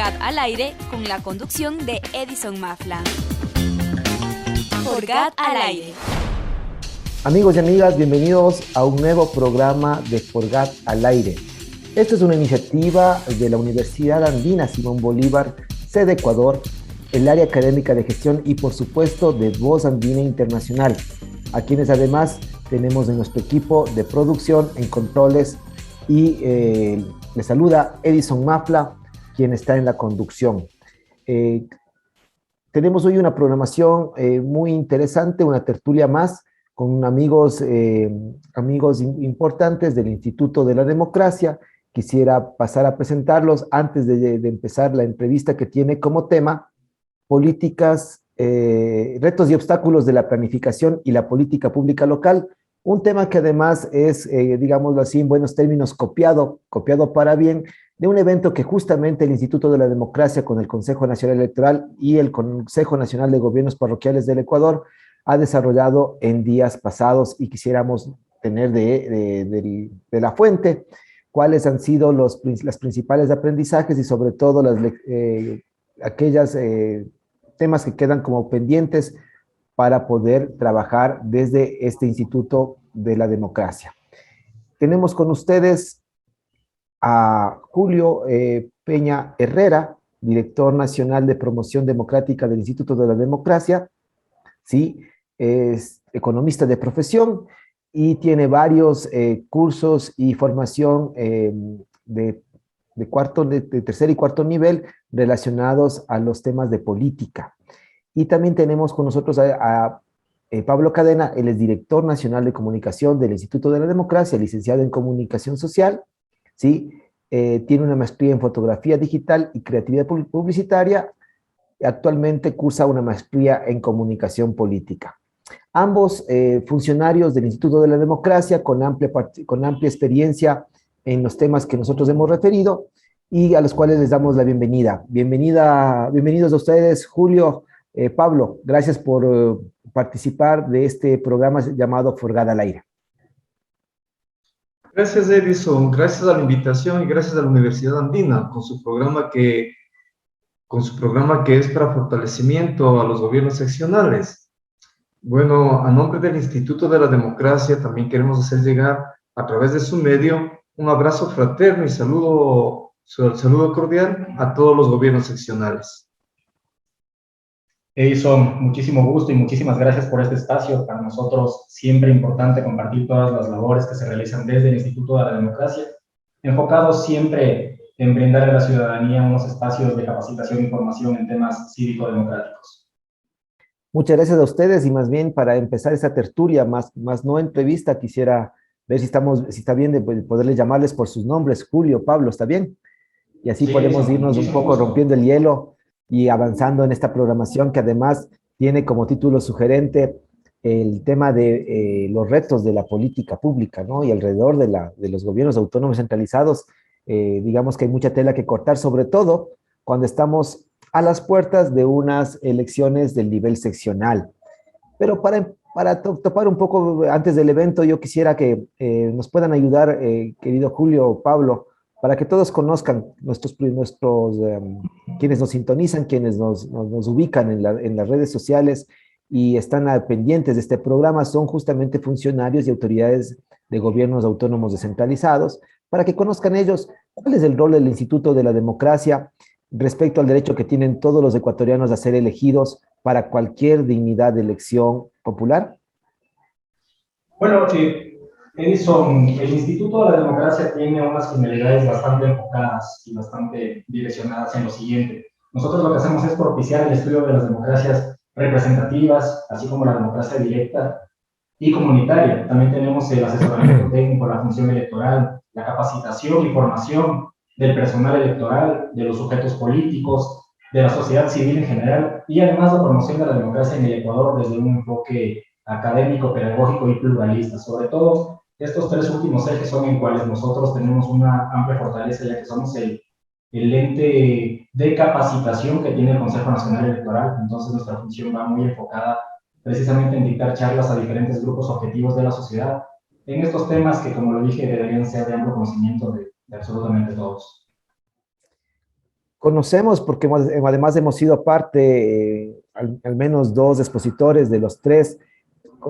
Forgat al aire con la conducción de Edison Mafla. Forgat al aire. Amigos y amigas, bienvenidos a un nuevo programa de Forgat al aire. Esta es una iniciativa de la Universidad Andina Simón Bolívar, sede Ecuador, el área académica de gestión y por supuesto de Voz Andina Internacional, a quienes además tenemos en nuestro equipo de producción en controles y les saluda Edison Mafla, quien está en la conducción. Tenemos hoy una programación muy interesante, una tertulia más con amigos importantes del Instituto de la Democracia. Quisiera pasar a presentarlos antes de empezar la entrevista, que tiene como tema políticas, retos y obstáculos de la planificación y la política pública local. Un tema que además es, digámoslo así, en buenos términos, copiado para bien, de un evento que justamente el Instituto de la Democracia con el Consejo Nacional Electoral y el Consejo Nacional de Gobiernos Parroquiales del Ecuador ha desarrollado en días pasados, y quisiéramos tener de la fuente cuáles han sido los principales aprendizajes y sobre todo aquellos temas que quedan como pendientes para poder trabajar desde este Instituto de la Democracia. Tenemos con ustedes a Julio Peña Herrera, director nacional de promoción democrática del Instituto de la Democracia. ¿Sí? Es economista de profesión y tiene varios cursos y formación de tercer y cuarto nivel relacionados a los temas de política. Y también tenemos con nosotros a Pablo Cadena. Él es director nacional de comunicación del Instituto de la Democracia, licenciado en comunicación social, ¿sí? Tiene una maestría en fotografía digital y creatividad publicitaria. Actualmente cursa una maestría en comunicación política. Ambos funcionarios del Instituto de la Democracia con amplia experiencia en los temas que nosotros hemos referido y a los cuales les damos la bienvenida. Bienvenidos a ustedes, Julio, Pablo. Gracias por participar de este programa llamado Forgat al aire. Gracias, Edison. Gracias a la invitación y gracias a la Universidad Andina con su programa que es para fortalecimiento a los gobiernos seccionales. Bueno, a nombre del Instituto de la Democracia también queremos hacer llegar a través de su medio un abrazo fraterno y saludo cordial a todos los gobiernos seccionales. Edison, muchísimo gusto y muchísimas gracias por este espacio. Para nosotros siempre importante compartir todas las labores que se realizan desde el Instituto de la Democracia, enfocados siempre en brindar a la ciudadanía unos espacios de capacitación y formación en temas cívico-democráticos. Muchas gracias a ustedes, y más bien para empezar esta tertulia, más no entrevista, quisiera ver si está bien de poderles llamarles por sus nombres. Julio, Pablo, ¿está bien? Y así sí, podemos irnos un poco rompiendo el hielo y avanzando en esta programación que además tiene como título sugerente el tema de los retos de la política pública, ¿no? Y alrededor de los gobiernos autónomos centralizados, digamos que hay mucha tela que cortar, sobre todo cuando estamos a las puertas de unas elecciones del nivel seccional. Pero para topar un poco antes del evento, yo quisiera que nos puedan ayudar, querido Julio o Pablo, para que todos conozcan quienes nos sintonizan, quienes nos ubican en las redes sociales y están pendientes de este programa, son justamente funcionarios y autoridades de gobiernos autónomos descentralizados, para que conozcan ellos cuál es el rol del Instituto de la Democracia respecto al derecho que tienen todos los ecuatorianos a ser elegidos para cualquier dignidad de elección popular. Bueno, Edison, el Instituto de la Democracia tiene unas finalidades bastante enfocadas y bastante direccionadas en lo siguiente. Nosotros lo que hacemos es propiciar el estudio de las democracias representativas, así como la democracia directa y comunitaria. También tenemos el asesoramiento técnico, la función electoral, la capacitación y formación del personal electoral, de los sujetos políticos, de la sociedad civil en general, y además la promoción de la democracia en el Ecuador desde un enfoque académico, pedagógico y pluralista. Sobre todo, estos tres últimos ejes son en cuales nosotros tenemos una amplia fortaleza, ya que somos el ente de capacitación que tiene el Consejo Nacional Electoral. Entonces nuestra función va muy enfocada precisamente en dictar charlas a diferentes grupos objetivos de la sociedad en estos temas que, como lo dije, deberían ser de amplio conocimiento de absolutamente todos. Conocemos porque además hemos sido parte, al menos dos expositores de los tres,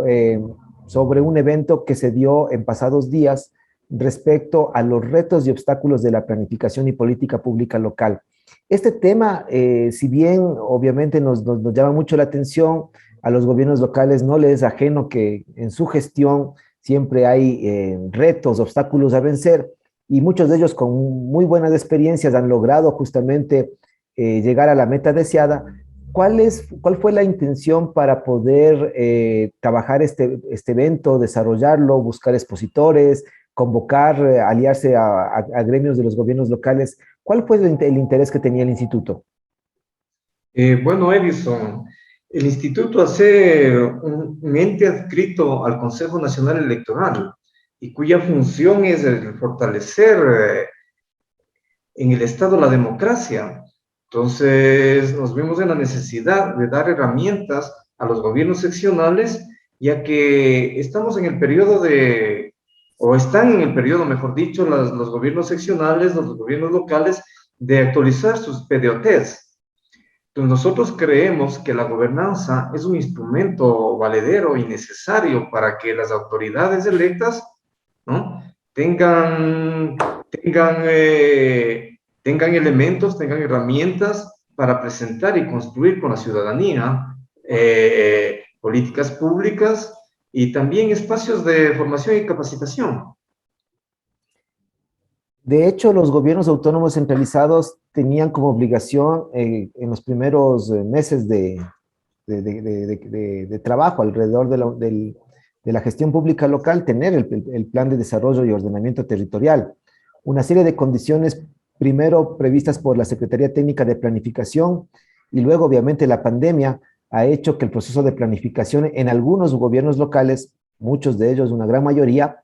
eh, sobre un evento que se dio en pasados días respecto a los retos y obstáculos de la planificación y política pública local. Este tema, si bien obviamente nos llama mucho la atención, a los gobiernos locales no les es ajeno que en su gestión siempre hay retos, obstáculos a vencer, y muchos de ellos con muy buenas experiencias han logrado justamente llegar a la meta deseada. ¿Cuál fue la intención para poder trabajar este evento, desarrollarlo, buscar expositores, convocar, aliarse a gremios de los gobiernos locales? ¿Cuál fue el interés que tenía el instituto? Bueno, Edison, el instituto hace un ente adscrito al Consejo Nacional Electoral y cuya función es el fortalecer en el Estado la democracia. Entonces, nos vimos en la necesidad de dar herramientas a los gobiernos seccionales, ya que estamos en el periodo o están en el periodo, mejor dicho, los gobiernos seccionales, los gobiernos locales, de actualizar sus PDOTs. Entonces, nosotros creemos que la gobernanza es un instrumento valedero y necesario para que las autoridades electas, ¿no?, tengan elementos, tengan herramientas para presentar y construir con la ciudadanía políticas públicas y también espacios de formación y capacitación. De hecho, los gobiernos autónomos centralizados tenían como obligación en los primeros meses de trabajo alrededor de la gestión pública local, tener el plan de desarrollo y ordenamiento territorial. Una serie de condiciones, primero previstas por la Secretaría Técnica de Planificación, y luego obviamente la pandemia ha hecho que el proceso de planificación en algunos gobiernos locales, muchos de ellos, una gran mayoría,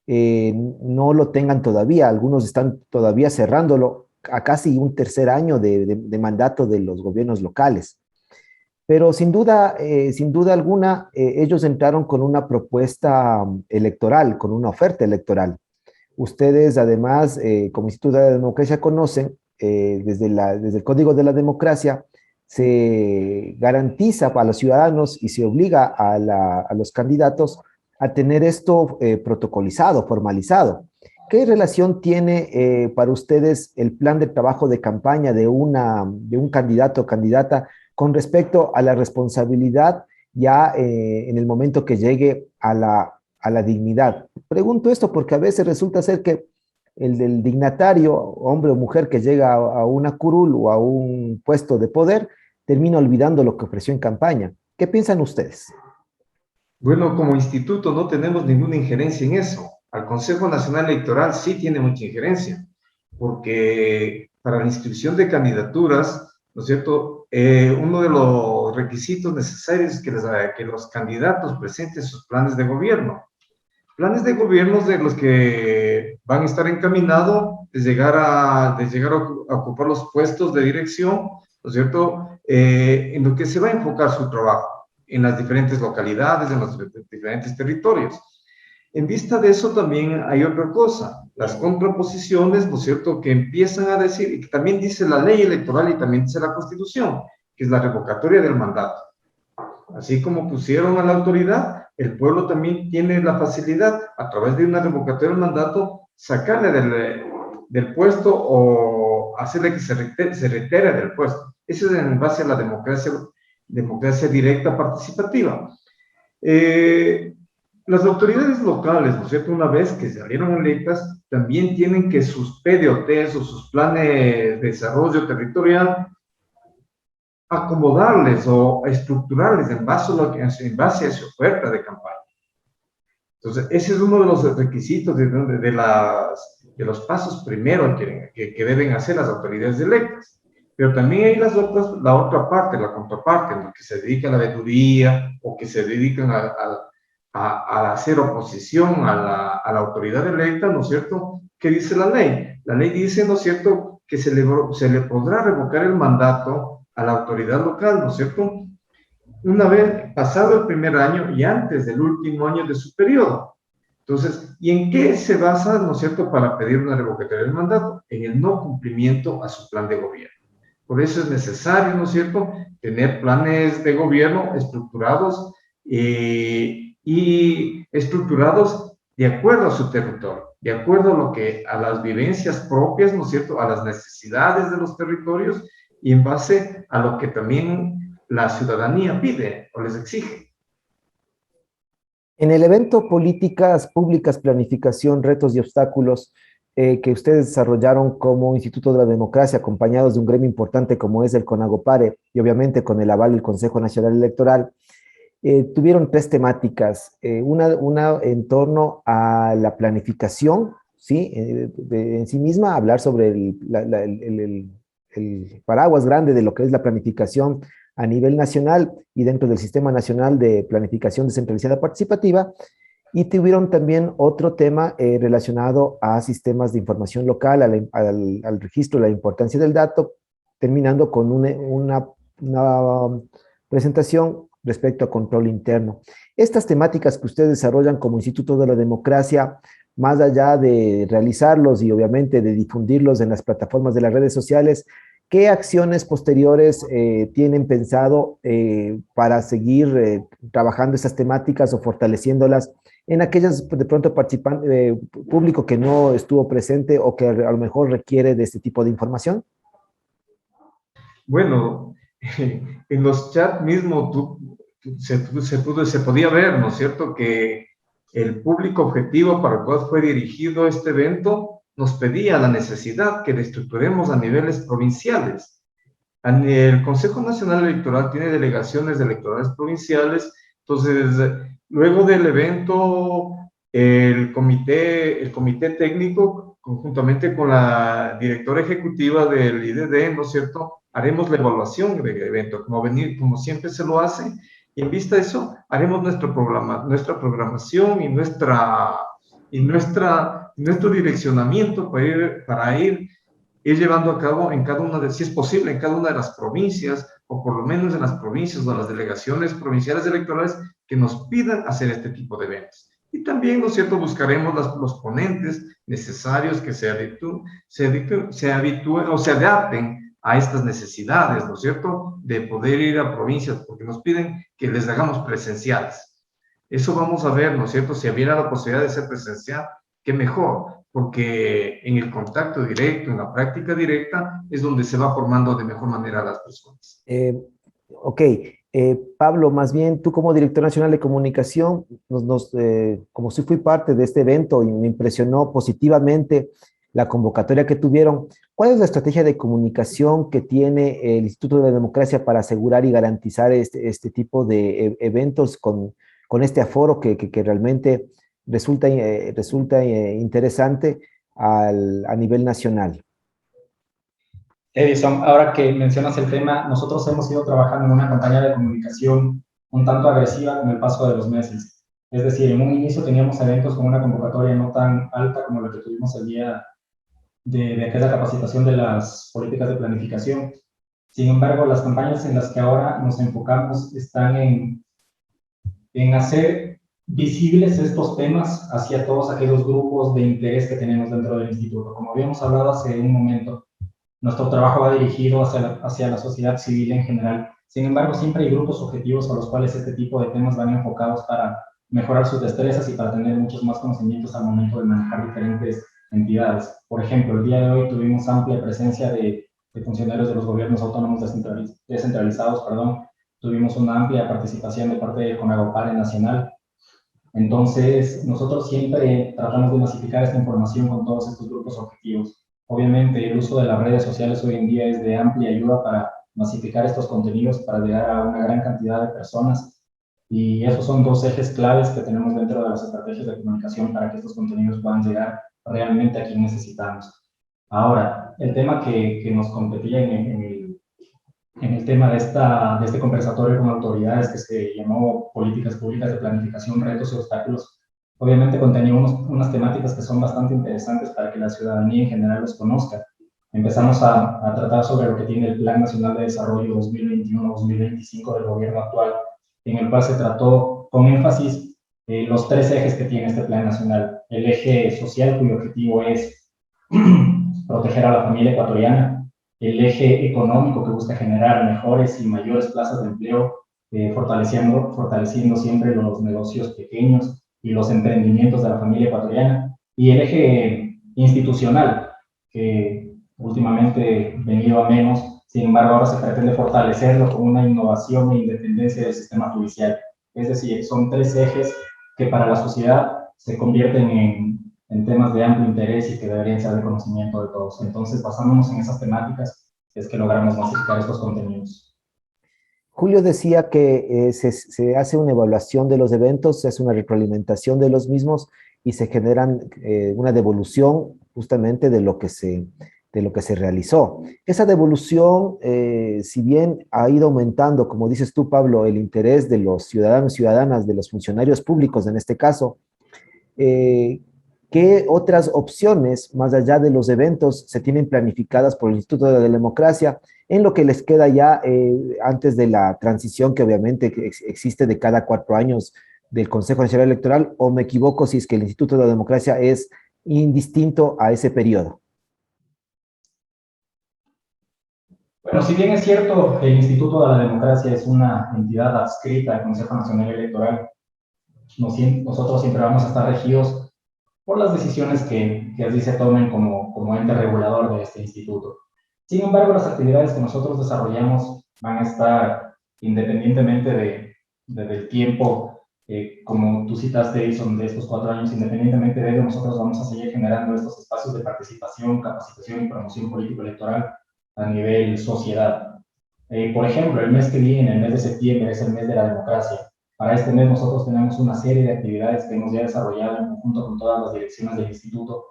no lo tengan todavía. Algunos están todavía cerrándolo a casi un tercer año de mandato de los gobiernos locales. Pero sin duda alguna, ellos entraron con una propuesta electoral, con una oferta electoral. Ustedes, además, como Instituto de la Democracia, conocen, desde el Código de la Democracia, se garantiza a los ciudadanos y se obliga a los candidatos a tener esto protocolizado, formalizado. ¿Qué relación tiene para ustedes el plan de trabajo de campaña de un candidato o candidata con respecto a la responsabilidad ya en el momento que llegue a la dignidad? Pregunto esto porque a veces resulta ser que el del dignatario, hombre o mujer que llega a una curul o a un puesto de poder, termina olvidando lo que ofreció en campaña. ¿Qué piensan ustedes? Bueno, como instituto no tenemos ninguna injerencia en eso. Al Consejo Nacional Electoral sí tiene mucha injerencia, porque para la inscripción de candidaturas, ¿no es cierto?, uno de los requisitos necesarios es que los candidatos presenten sus planes de gobierno. Planes de gobierno de los que van a estar encaminados de llegar a ocupar los puestos de dirección, ¿no es cierto?, en lo que se va a enfocar su trabajo en las diferentes localidades, en los diferentes territorios. En vista de eso también hay otra cosa, las contraposiciones, ¿no es cierto?, que empiezan a decir, y que también dice la ley electoral y también dice la Constitución, que es la revocatoria del mandato. Así como pusieron a la autoridad, el pueblo también tiene la facilidad, a través de una revocatoria del mandato, sacarle del puesto o hacerle que se retere del puesto. Eso es en base a la democracia directa participativa. Las autoridades locales, ¿no es cierto?, una vez que salieron electas, también tienen que sus PDOTs o sus planes de desarrollo territorial acomodarles o estructurarles en base a su oferta de campaña. Entonces, ese es uno de los requisitos de los pasos primero que deben hacer las autoridades electas. Pero también hay la otra parte, la contraparte, en la que se dedica a la veeduría o que se dedican a hacer oposición a la autoridad electa, ¿no es cierto? ¿Qué dice la ley? La ley dice, ¿no es cierto?, que se le podrá revocar el mandato a la autoridad local, ¿no es cierto?, una vez pasado el primer año y antes del último año de su periodo. Entonces, ¿y en qué se basa, no es cierto?, para pedir una revocatoria del mandato? En el no cumplimiento a su plan de gobierno. Por eso es necesario, ¿no es cierto?, tener planes de gobierno estructurados y estructurados de acuerdo a su territorio, de acuerdo a a las vivencias propias, ¿no es cierto?, a las necesidades de los territorios y en base a lo que también la ciudadanía pide o les exige. En el evento Políticas Públicas, Planificación, Retos y Obstáculos, que ustedes desarrollaron como Instituto de la Democracia, acompañados de un gremio importante como es el CONAGOPARE, y obviamente con el aval del Consejo Nacional Electoral, tuvieron tres temáticas, una en torno a la planificación, ¿sí? En sí misma, hablar sobre el paraguas grande de lo que es la planificación a nivel nacional y dentro del Sistema Nacional de Planificación Descentralizada Participativa, y tuvieron también otro tema relacionado a sistemas de información local, al registro, la importancia del dato, terminando con una presentación respecto a control interno. Estas temáticas que ustedes desarrollan como Instituto de la Democracia, más allá de realizarlos y obviamente de difundirlos en las plataformas de las redes sociales, ¿qué acciones posteriores tienen pensado para seguir trabajando esas temáticas o fortaleciéndolas en aquellas de pronto público que no estuvo presente o que a lo mejor requiere de este tipo de información? Bueno, en los chats mismo se podía ver, ¿no es cierto?, que el público objetivo para el cual fue dirigido este evento nos pedía la necesidad que lo estructuremos a niveles provinciales. El Consejo Nacional Electoral tiene delegaciones electorales provinciales, entonces, luego del evento, el comité técnico, conjuntamente con la directora ejecutiva del IDD, ¿no es cierto?, haremos la evaluación del evento, como siempre se lo hace, y en vista de eso, haremos nuestra programación y nuestro direccionamiento para ir llevando a cabo si es posible, en cada una de las provincias, o por lo menos en las provincias o las delegaciones provinciales electorales que nos pidan hacer este tipo de eventos. Y también, ¿no es cierto?, buscaremos los ponentes necesarios que se habitúen o se adapten a estas necesidades, ¿no es cierto?, de poder ir a provincias, porque nos piden que les hagamos presenciales. Eso vamos a ver, ¿no es cierto?, si hubiera la posibilidad de ser presencial, qué mejor, porque en el contacto directo, en la práctica directa, es donde se va formando de mejor manera a las personas. Ok, Pablo, más bien tú como director nacional de comunicación, como sí fui parte de este evento y me impresionó positivamente la convocatoria que tuvieron, ¿cuál es la estrategia de comunicación que tiene el Instituto de la Democracia para asegurar y garantizar este tipo de eventos con este aforo que realmente resulta interesante a nivel nacional? Edison, ahora que mencionas el tema, nosotros hemos ido trabajando en una campaña de comunicación un tanto agresiva con el paso de los meses. Es decir, en un inicio teníamos eventos con una convocatoria no tan alta como la que tuvimos el día de aquella capacitación de las políticas de planificación. Sin embargo, las campañas en las que ahora nos enfocamos están en hacer visibles estos temas hacia todos aquellos grupos de interés que tenemos dentro del instituto. Como habíamos hablado hace un momento, nuestro trabajo va dirigido hacia la sociedad civil en general. Sin embargo, siempre hay grupos objetivos a los cuales este tipo de temas van enfocados para mejorar sus destrezas y para tener muchos más conocimientos al momento de manejar diferentes entidades. Por ejemplo, el día de hoy tuvimos amplia presencia de funcionarios de los gobiernos autónomos descentralizados. Tuvimos una amplia participación de parte del CONAGOPARE nacional. Entonces, nosotros siempre tratamos de masificar esta información con todos estos grupos objetivos. Obviamente, el uso de las redes sociales hoy en día es de amplia ayuda para masificar estos contenidos, para llegar a una gran cantidad de personas. Y esos son dos ejes claves que tenemos dentro de las estrategias de comunicación para que estos contenidos puedan llegar realmente a quien necesitamos. Ahora, el tema que nos competía en el tema de este conversatorio con autoridades que se llamó Políticas Públicas de Planificación, Retos y Obstáculos, obviamente contenía unas temáticas que son bastante interesantes para que la ciudadanía en general los conozca. Empezamos a tratar sobre lo que tiene el Plan Nacional de Desarrollo 2021-2025 del gobierno actual, en el cual se trató con énfasis los tres ejes que tiene este plan nacional. El eje social, cuyo objetivo es proteger a la familia ecuatoriana, el eje económico que busca generar mejores y mayores plazas de empleo, fortaleciendo siempre los negocios pequeños y los emprendimientos de la familia ecuatoriana, y el eje institucional, que últimamente venido a menos, sin embargo ahora se pretende fortalecerlo con una innovación e independencia del sistema judicial. Es decir, son tres ejes que para la sociedad se convierten en temas de amplio interés y que deberían ser de conocimiento de todos. Entonces, basándonos en esas temáticas, es que logramos masificar estos contenidos. Julio decía que se hace una evaluación de los eventos, se hace una retroalimentación de los mismos y se generan una devolución justamente de lo que se realizó. Esa devolución, si bien ha ido aumentando, como dices tú, Pablo, el interés de los ciudadanos y ciudadanas, de los funcionarios públicos en este caso, ¿qué otras opciones, más allá de los eventos, se tienen planificadas por el Instituto de la Democracia en lo que les queda ya antes de la transición que obviamente existe de cada 4 años del Consejo Nacional Electoral? ¿O me equivoco si es que el Instituto de la Democracia es indistinto a ese periodo? Bueno, si bien es cierto, el Instituto de la Democracia es una entidad adscrita al Consejo Nacional Electoral, nosotros siempre vamos a estar regidos por las decisiones que allí se tomen como ente regulador de este instituto. Sin embargo, las actividades que nosotros desarrollamos van a estar independientemente del tiempo, como tú citaste, Edison, de estos 4 años, independientemente de ello, nosotros vamos a seguir generando estos espacios de participación, capacitación y promoción político-electoral a nivel sociedad. Por ejemplo, el mes que viene, el mes de septiembre, es el mes de la democracia. Para este mes nosotros tenemos una serie de actividades que hemos ya desarrollado en conjunto con todas las direcciones del instituto,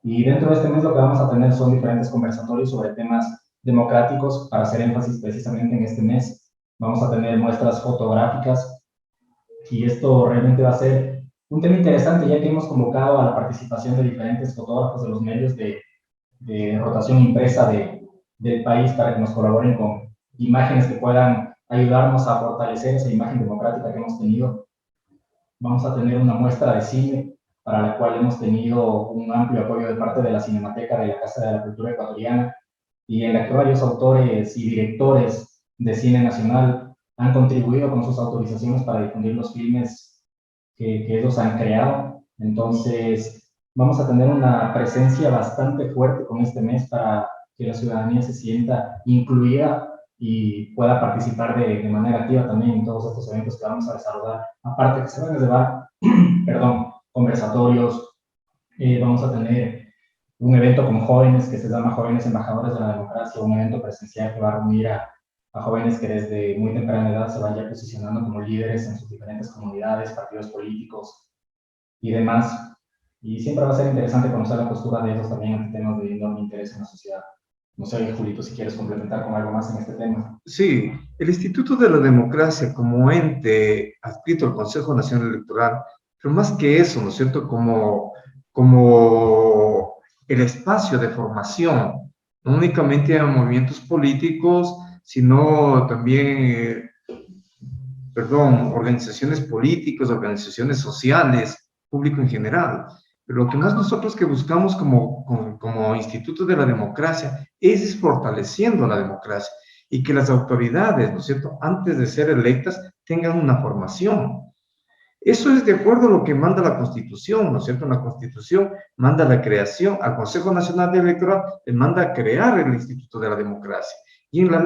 y dentro de este mes lo que vamos a tener son diferentes conversatorios sobre temas democráticos para hacer énfasis precisamente en este mes. Vamos a tener muestras fotográficas y esto realmente va a ser un tema interesante, ya que hemos convocado a la participación de diferentes fotógrafos de los medios de rotación impresa del país para que nos colaboren con imágenes que puedan ayudarnos a fortalecer esa imagen democrática que hemos tenido. Vamos a tener una muestra de cine para la cual hemos tenido un amplio apoyo de parte de la Cinemateca de la Casa de la Cultura Ecuatoriana, y en la que varios autores y directores de cine nacional han contribuido con sus autorizaciones para difundir los filmes que ellos han creado. Entonces, vamos a tener una presencia bastante fuerte con este mes para que la ciudadanía se sienta incluida y pueda participar de manera activa también en todos estos eventos que vamos a desarrollar. Aparte que se van a llevar, conversatorios, vamos a tener un evento con jóvenes que se llama Jóvenes Embajadores de la Democracia, un evento presencial que va a reunir a jóvenes que desde muy temprana edad se van ya posicionando como líderes en sus diferentes comunidades, partidos políticos y demás. Y siempre va a ser interesante conocer la postura de ellos también ante temas de enorme interés en la sociedad. No sé, Julito, si quieres complementar con algo más en este tema. Sí, el Instituto de la Democracia como ente adscrito al Consejo Nacional Electoral, pero más que eso, ¿no es cierto?, como el espacio de formación, no únicamente a movimientos políticos, sino también, organizaciones políticas, organizaciones sociales, público en general. Pero lo que más nosotros que buscamos como Instituto de la Democracia es ir fortaleciendo la democracia y que las autoridades, ¿no es cierto?, antes de ser electas, tengan una formación. Eso es de acuerdo a lo que manda la Constitución, ¿no es cierto? La Constitución manda la creación, al Consejo Nacional Electoral le manda crear el Instituto de la Democracia. Y en la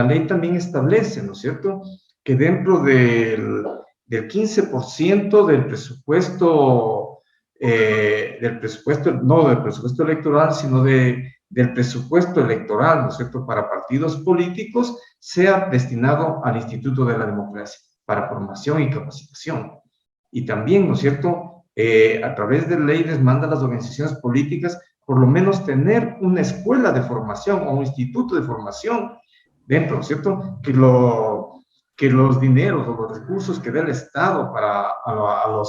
ley también establece, ¿no es cierto?, que dentro del 15% del presupuesto, no del presupuesto electoral, sino del presupuesto electoral, ¿no es cierto?, para partidos políticos, sea destinado al Instituto de la Democracia, para formación y capacitación. Y también, ¿no es cierto?, a través de ley les manda a las organizaciones políticas por lo menos tener una escuela de formación o un instituto de formación dentro, ¿no es cierto?, que los dineros o los recursos que dé el Estado a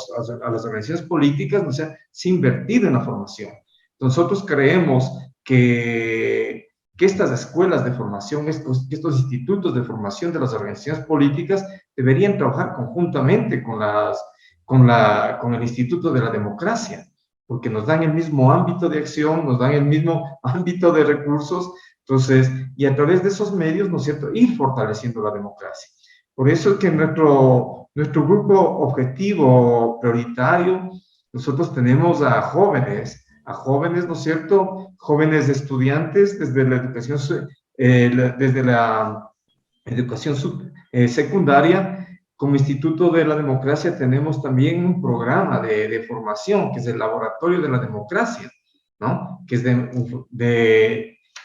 las organizaciones políticas, no sea, se invertido en la formación. Nosotros creemos que estas escuelas de formación, estos institutos de formación de las organizaciones políticas deberían trabajar conjuntamente con el Instituto de la Democracia, porque nos dan el mismo ámbito de acción, nos dan el mismo ámbito de recursos, Entonces, y a través de esos medios, ¿no es cierto?, ir fortaleciendo la democracia. Por eso es que nuestro grupo objetivo prioritario, nosotros tenemos a jóvenes, ¿no es cierto?, jóvenes estudiantes desde la educación, desde la educación secundaria. Como Instituto de la Democracia tenemos también un programa de formación, que es el Laboratorio de la Democracia, ¿no? Que es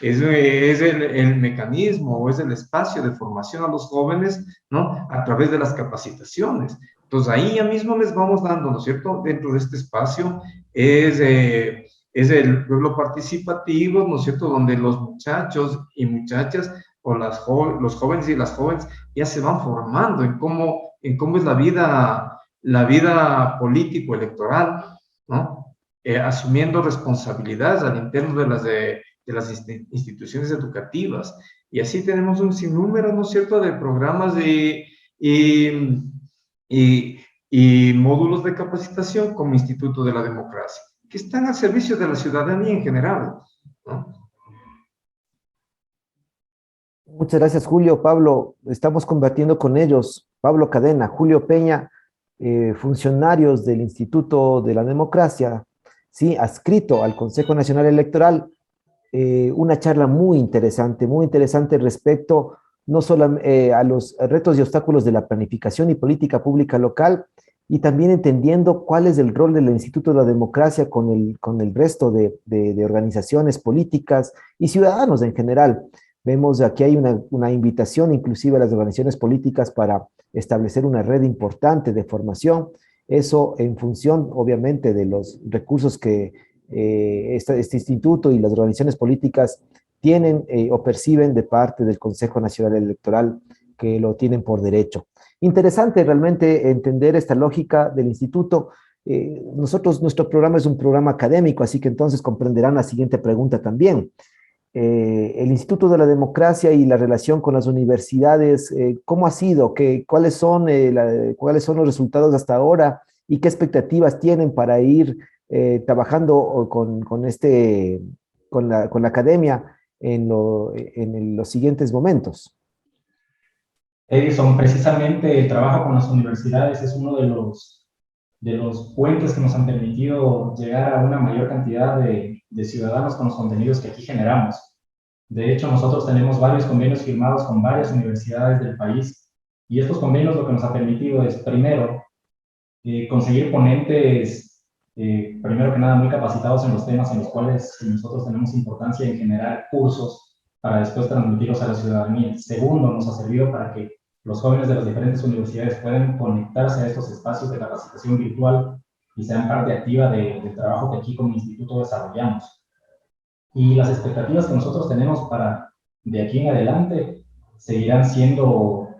es el mecanismo o es el espacio de formación a los jóvenes, ¿no? A través de las capacitaciones. Entonces, ahí ya mismo les vamos dando, ¿no es cierto? Dentro de este espacio es el pueblo participativo, ¿no es cierto? Donde los muchachos y muchachas o los jóvenes y las jóvenes ya se van formando en cómo es la vida político-electoral, ¿no? Asumiendo responsabilidades al interno de las instituciones educativas. Y así tenemos un sinnúmero, ¿no es cierto?, de programas y, y módulos de capacitación como Instituto de la Democracia, que están al servicio de la ciudadanía en general, ¿no? Muchas gracias, Julio. Pablo, estamos combatiendo con ellos. Pablo Cadena, Julio Peña, funcionarios del Instituto de la Democracia, sí, adscrito al Consejo Nacional Electoral, una charla muy interesante respecto no solo a los retos y obstáculos de la planificación y política pública local, y también entendiendo cuál es el rol del Instituto de la Democracia con el resto de organizaciones políticas y ciudadanos en general. Vemos aquí hay una invitación inclusive a las organizaciones políticas para establecer una red importante de formación, eso en función obviamente de los recursos que este instituto y las organizaciones políticas tienen o perciben de parte del Consejo Nacional Electoral, que lo tienen por derecho. Interesante realmente entender esta lógica del instituto. Nuestro programa es un programa académico, así que entonces comprenderán la siguiente pregunta también. El Instituto de la Democracia y la relación con las universidades, ¿cómo ha sido? ¿Cuáles son los resultados hasta ahora? ¿Y qué expectativas tienen para ir trabajando con la academia en los siguientes momentos? Edison, precisamente el trabajo con las universidades es uno de los puentes que nos han permitido llegar a una mayor cantidad de ciudadanos con los contenidos que aquí generamos. De hecho, nosotros tenemos varios convenios firmados con varias universidades del país y estos convenios lo que nos ha permitido es, primero, conseguir ponentes, primero que nada, muy capacitados en los temas en los cuales nosotros tenemos importancia en generar cursos para después transmitirlos a la ciudadanía. Segundo, nos ha servido para que los jóvenes de las diferentes universidades puedan conectarse a estos espacios de capacitación virtual y sean parte activa del trabajo que aquí como instituto desarrollamos. Y las expectativas que nosotros tenemos para de aquí en adelante seguirán siendo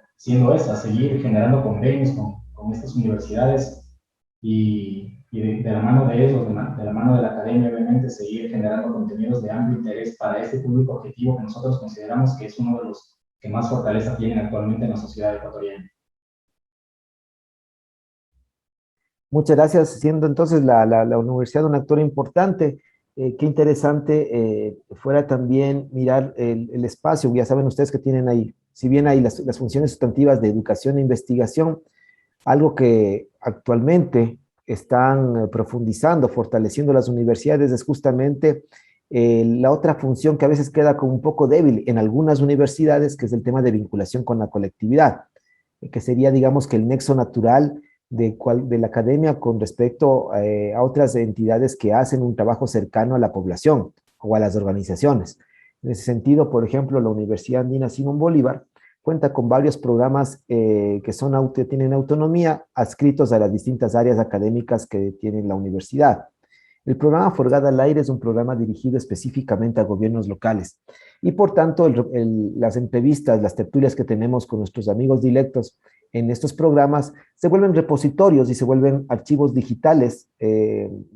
esas, seguir generando convenios con estas universidades y de la mano de ellos, de la mano de la academia, obviamente, seguir generando contenidos de amplio interés para este público objetivo que nosotros consideramos que es uno de los que más fortaleza tienen actualmente en la sociedad ecuatoriana. Muchas gracias, siendo entonces la universidad un actor importante. Qué interesante fuera también mirar el espacio. Ya saben ustedes que tienen ahí, si bien hay las funciones sustantivas de educación e investigación, algo que actualmente están profundizando, fortaleciendo las universidades, es justamente la otra función que a veces queda como un poco débil en algunas universidades, que es el tema de vinculación con la colectividad, que sería, digamos, que el nexo natural de la academia con respecto a otras entidades que hacen un trabajo cercano a la población o a las organizaciones. En ese sentido, por ejemplo, la Universidad Andina Simón Bolívar cuenta con varios programas que tienen autonomía adscritos a las distintas áreas académicas que tiene la universidad. El programa Forgada al Aire es un programa dirigido específicamente a gobiernos locales y por tanto las entrevistas, las tertulias que tenemos con nuestros amigos directos en estos programas se vuelven repositorios y se vuelven archivos digitales,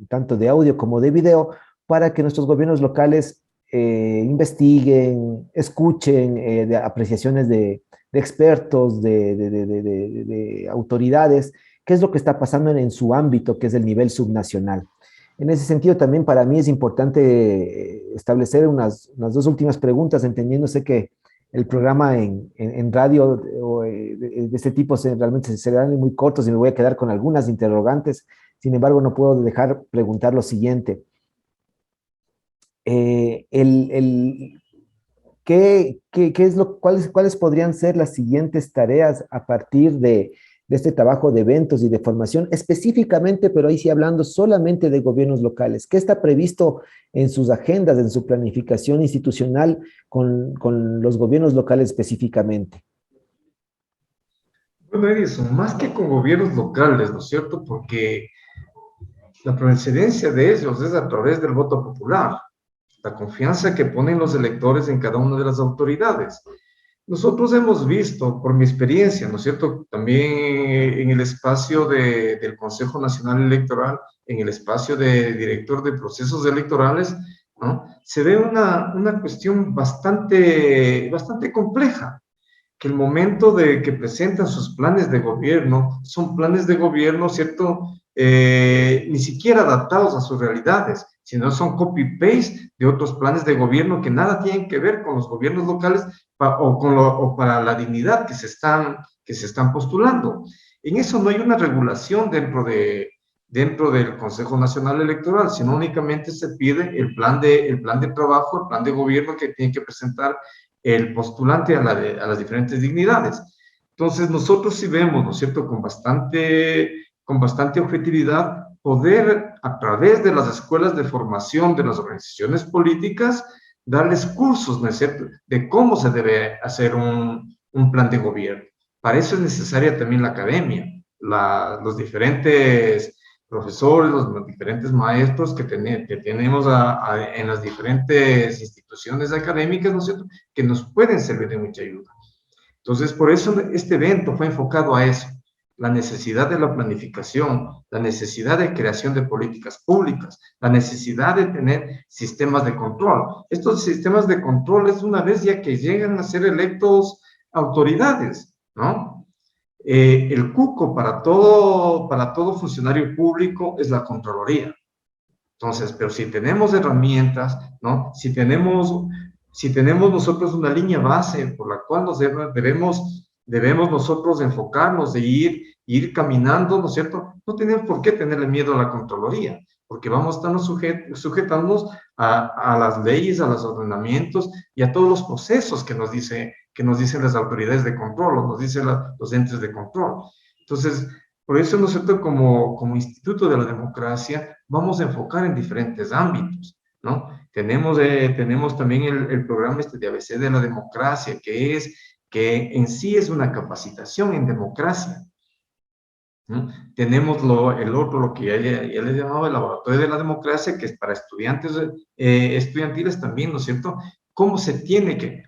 tanto de audio como de video, para que nuestros gobiernos locales investiguen, escuchen de apreciaciones de expertos, de autoridades, qué es lo que está pasando en su ámbito, que es el nivel subnacional. En ese sentido, también para mí es importante establecer unas dos últimas preguntas, entendiéndose que el programa en radio de este tipo realmente se serán muy cortos y me voy a quedar con algunas interrogantes. Sin embargo, no puedo dejar preguntar lo siguiente. Eh, el, el- qué es cuáles podrían ser las siguientes tareas a partir de este trabajo de eventos y de formación, específicamente, pero ahí sí hablando solamente de gobiernos locales? ¿Qué está previsto en sus agendas, en su planificación institucional con los gobiernos locales específicamente? Bueno, Edison, más que con gobiernos locales, ¿no es cierto? Porque la precedencia de ellos es a través del voto popular, la confianza que ponen los electores en cada una de las autoridades. Nosotros hemos visto, por mi experiencia, ¿no es cierto?, también en el espacio del Consejo Nacional Electoral, en el espacio de director de procesos electorales, ¿no?, se ve una cuestión bastante compleja, que el momento de que presentan sus planes de gobierno, son planes de gobierno, ¿cierto?, ni siquiera adaptados a sus realidades, sino son copy-paste de otros planes de gobierno que nada tienen que ver con los gobiernos locales o para la dignidad que se están postulando. En eso no hay una regulación dentro del Consejo Nacional Electoral, sino únicamente se pide el plan de trabajo, el plan de gobierno que tiene que presentar el postulante a las diferentes dignidades. Entonces, nosotros sí vemos, ¿no es cierto?, con bastante objetividad, poder, a través de las escuelas de formación de las organizaciones políticas, darles cursos, ¿no es cierto?, de cómo se debe hacer un plan de gobierno. Para eso es necesaria también la academia, los diferentes profesores, los diferentes maestros que tenemos en las diferentes instituciones académicas, ¿no es cierto?, que nos pueden servir de mucha ayuda. Entonces, por eso este evento fue enfocado a eso, la necesidad de la planificación, la necesidad de creación de políticas públicas, la necesidad de tener sistemas de control. Estos sistemas de control es una vez ya que llegan a ser electos autoridades, ¿no? El cuco para todo funcionario público es la Contraloría. Entonces, pero si tenemos herramientas, ¿no? Si tenemos nosotros una línea base por la cual debemos nosotros enfocarnos de ir caminando, ¿no es cierto? No tenemos por qué tenerle miedo a la Contraloría, porque vamos a estarnos sujetándonos a las leyes, a los ordenamientos y a todos los procesos que nos dicen las autoridades de control, o nos dicen los entes de control. Entonces, por eso nosotros como Instituto de la Democracia vamos a enfocar en diferentes ámbitos, ¿no? Tenemos también el programa de ABC de la democracia, que en sí es una capacitación en democracia, ¿no? Tenemos lo que ya les llamaba el laboratorio de la democracia, que es para estudiantes estudiantiles también, ¿no es cierto?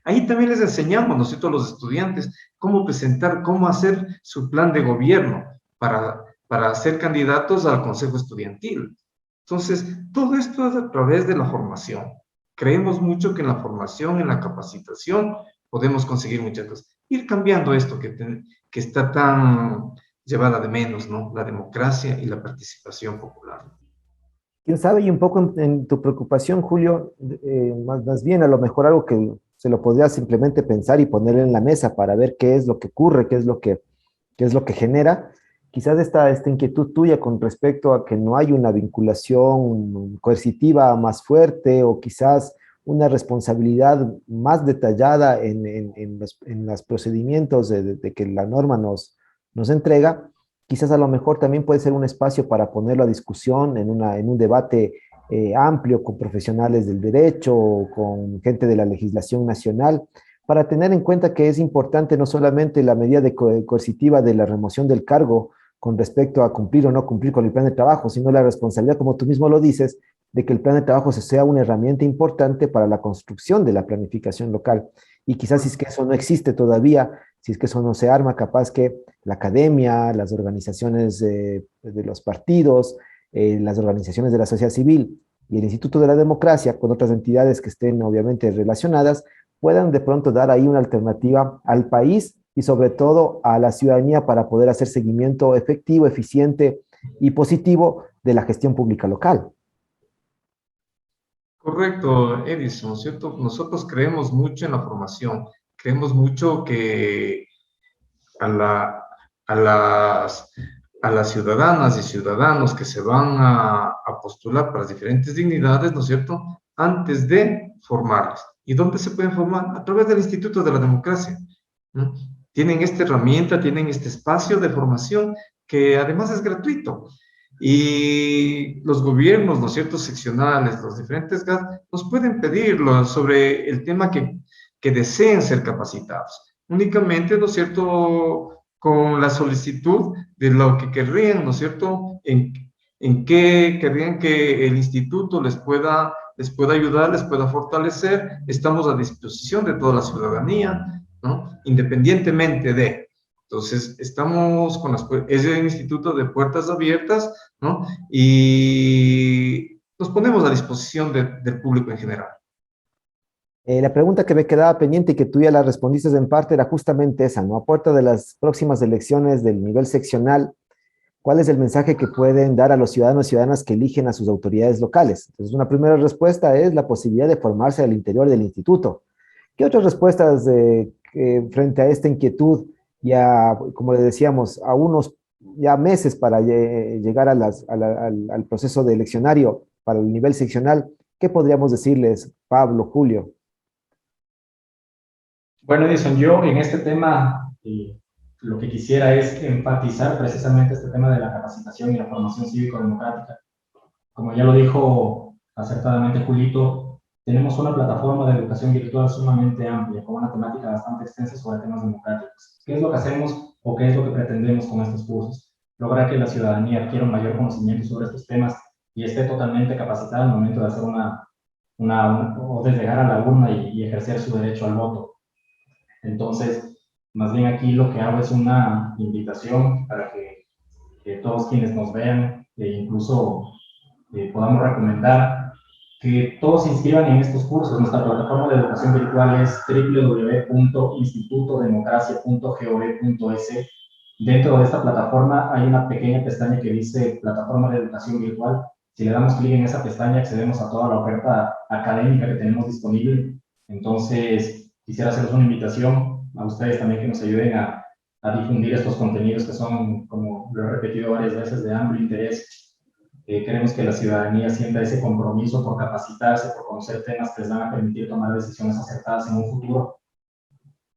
Ahí también les enseñamos, ¿no es cierto?, a los estudiantes cómo presentar, cómo hacer su plan de gobierno para ser candidatos al consejo estudiantil. Entonces, todo esto es a través de la formación. Creemos mucho que en la formación, en la capacitación, podemos conseguir muchas cosas. Ir cambiando esto que está tan llevada de menos, ¿no? La democracia y la participación popular. Quién sabe, y un poco en tu preocupación, Julio, más bien a lo mejor algo que se lo podría simplemente pensar y poner en la mesa para ver qué es lo que ocurre, qué es lo que genera. Quizás esta inquietud tuya con respecto a que no hay una vinculación coercitiva más fuerte o quizás una responsabilidad más detallada en los procedimientos de que la norma nos entrega, quizás a lo mejor también puede ser un espacio para ponerlo a discusión en un debate amplio con profesionales del derecho o con gente de la legislación nacional, para tener en cuenta que es importante no solamente la medida coercitiva de la remoción del cargo con respecto a cumplir o no cumplir con el plan de trabajo, sino la responsabilidad, como tú mismo lo dices, de que el plan de trabajo sea una herramienta importante para la construcción de la planificación local. Y quizás si es que eso no existe todavía, si es que eso no se arma, capaz que la academia, las organizaciones de los partidos, las organizaciones de la sociedad civil y el Instituto de la Democracia, con otras entidades que estén obviamente relacionadas, puedan de pronto dar ahí una alternativa al país y sobre todo a la ciudadanía para poder hacer seguimiento efectivo, eficiente y positivo de la gestión pública local. Correcto, Edison, ¿cierto? Nosotros creemos mucho en la formación, creemos mucho que a la, a las, a las ciudadanas y ciudadanos que se van a postular para las diferentes dignidades, ¿no es cierto? Antes de formarlas. ¿Y dónde se pueden formar? A través del Instituto de la Democracia, ¿no? Tienen esta herramienta, tienen este espacio de formación que además es gratuito. Y los gobiernos, ¿no es cierto?, seccionales, los diferentes GAS, nos pueden pedirlo sobre el tema que deseen ser capacitados. Únicamente, ¿no es cierto?, con la solicitud de lo que querrían, ¿no es cierto?, en qué querrían que el instituto les pueda ayudar, les pueda fortalecer. Estamos a disposición de toda la ciudadanía, ¿no?, independientemente de. Entonces, estamos con es el instituto de puertas abiertas, ¿no? Y nos ponemos a disposición del público en general. La pregunta que me quedaba pendiente y que tú ya la respondiste en parte era justamente esa, ¿no? A puerta de las próximas elecciones del nivel seccional, ¿cuál es el mensaje que pueden dar a los ciudadanos y ciudadanas que eligen a sus autoridades locales? Entonces, una primera respuesta es la posibilidad de formarse al interior del instituto. ¿Qué otras respuestas frente a esta inquietud, ya, como le decíamos, a unos ya meses para llegar al proceso de eleccionario para el nivel seccional? ¿Qué podríamos decirles, Pablo, Julio? Bueno, Edison, yo en este tema lo que quisiera es enfatizar precisamente este tema de la capacitación y la formación cívico-democrática. Como ya lo dijo acertadamente Julito, tenemos una plataforma de educación virtual sumamente amplia, con una temática bastante extensa sobre temas democráticos. ¿Qué es lo que hacemos o qué es lo que pretendemos con estos cursos? Lograr que la ciudadanía adquiera un mayor conocimiento sobre estos temas y esté totalmente capacitada al momento de hacer o de llegar a la urna y ejercer su derecho al voto. Entonces, más bien aquí lo que hago es una invitación para que todos quienes nos vean, incluso podamos recomendar que todos se inscriban en estos cursos. Nuestra plataforma de educación virtual es www.institutodemocracia.gov.es. Dentro de esta plataforma hay una pequeña pestaña que dice plataforma de educación virtual. Si le damos clic en esa pestaña, accedemos a toda la oferta académica que tenemos disponible. Entonces, quisiera hacerles una invitación a ustedes también que nos ayuden a difundir estos contenidos que son, como lo he repetido varias veces, de amplio interés. Queremos que la ciudadanía sienta ese compromiso por capacitarse, por conocer temas que les van a permitir tomar decisiones acertadas en un futuro.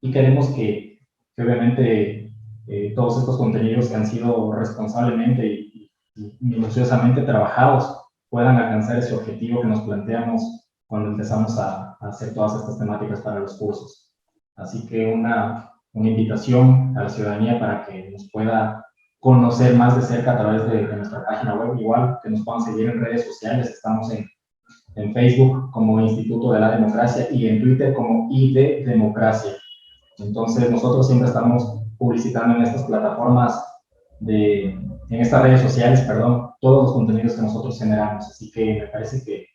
Y queremos que obviamente todos estos contenidos que han sido responsablemente y minuciosamente trabajados puedan alcanzar ese objetivo que nos planteamos cuando empezamos a hacer todas estas temáticas para los cursos. Así que una invitación a la ciudadanía para que nos pueda conocer más de cerca a través de nuestra página web, igual que nos puedan seguir en redes sociales. Estamos en Facebook como Instituto de la Democracia y en Twitter como ID Democracia. Entonces nosotros siempre estamos publicitando en estas plataformas, en estas redes sociales, perdón, todos los contenidos que nosotros generamos. Así que me parece que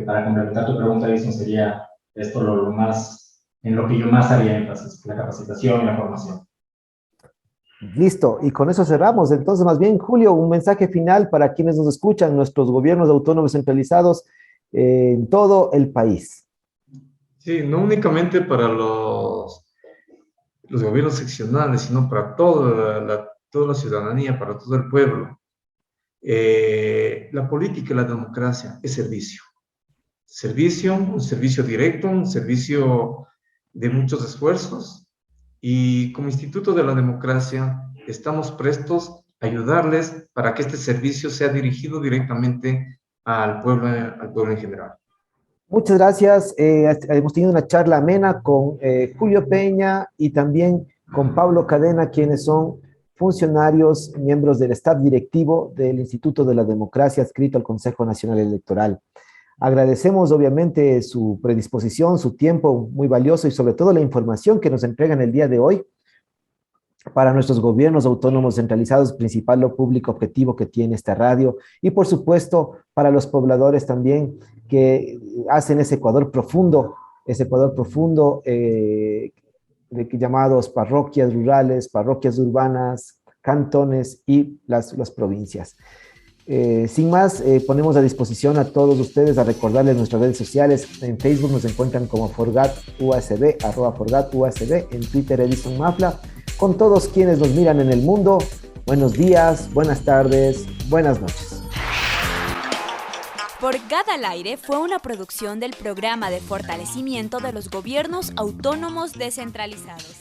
para complementar tu pregunta, Edison, sería esto lo más, en lo que yo más haría énfasis, la capacitación y la formación. Listo, y con eso cerramos. Entonces, más bien, Julio, un mensaje final para quienes nos escuchan, nuestros gobiernos autónomos centralizados en todo el país. Sí, no únicamente para los gobiernos seccionales, sino para toda la ciudadanía, para todo el pueblo. La política y la democracia es servicio. Servicio, un servicio directo, un servicio de muchos esfuerzos. Y como Instituto de la Democracia estamos prestos a ayudarles para que este servicio sea dirigido directamente al pueblo en general. Muchas gracias. Hemos tenido una charla amena con Julio Peña y también con Pablo Cadena, quienes son funcionarios, miembros del staff directivo del Instituto de la Democracia adscrito al Consejo Nacional Electoral. Agradecemos obviamente su predisposición, su tiempo muy valioso y sobre todo la información que nos entregan el día de hoy para nuestros gobiernos autónomos centralizados, principal o público objetivo que tiene esta radio, y por supuesto para los pobladores también que hacen ese Ecuador profundo, llamados parroquias rurales, parroquias urbanas, cantones y las provincias. Sin más, ponemos a disposición a todos ustedes a recordarles nuestras redes sociales. En Facebook nos encuentran como ForgatUASB, @ForgatUASB, en Twitter Edison Mafla. Con todos quienes nos miran en el mundo, buenos días, buenas tardes, buenas noches. Forgat al aire fue una producción del Programa de Fortalecimiento de los Gobiernos Autónomos Descentralizados.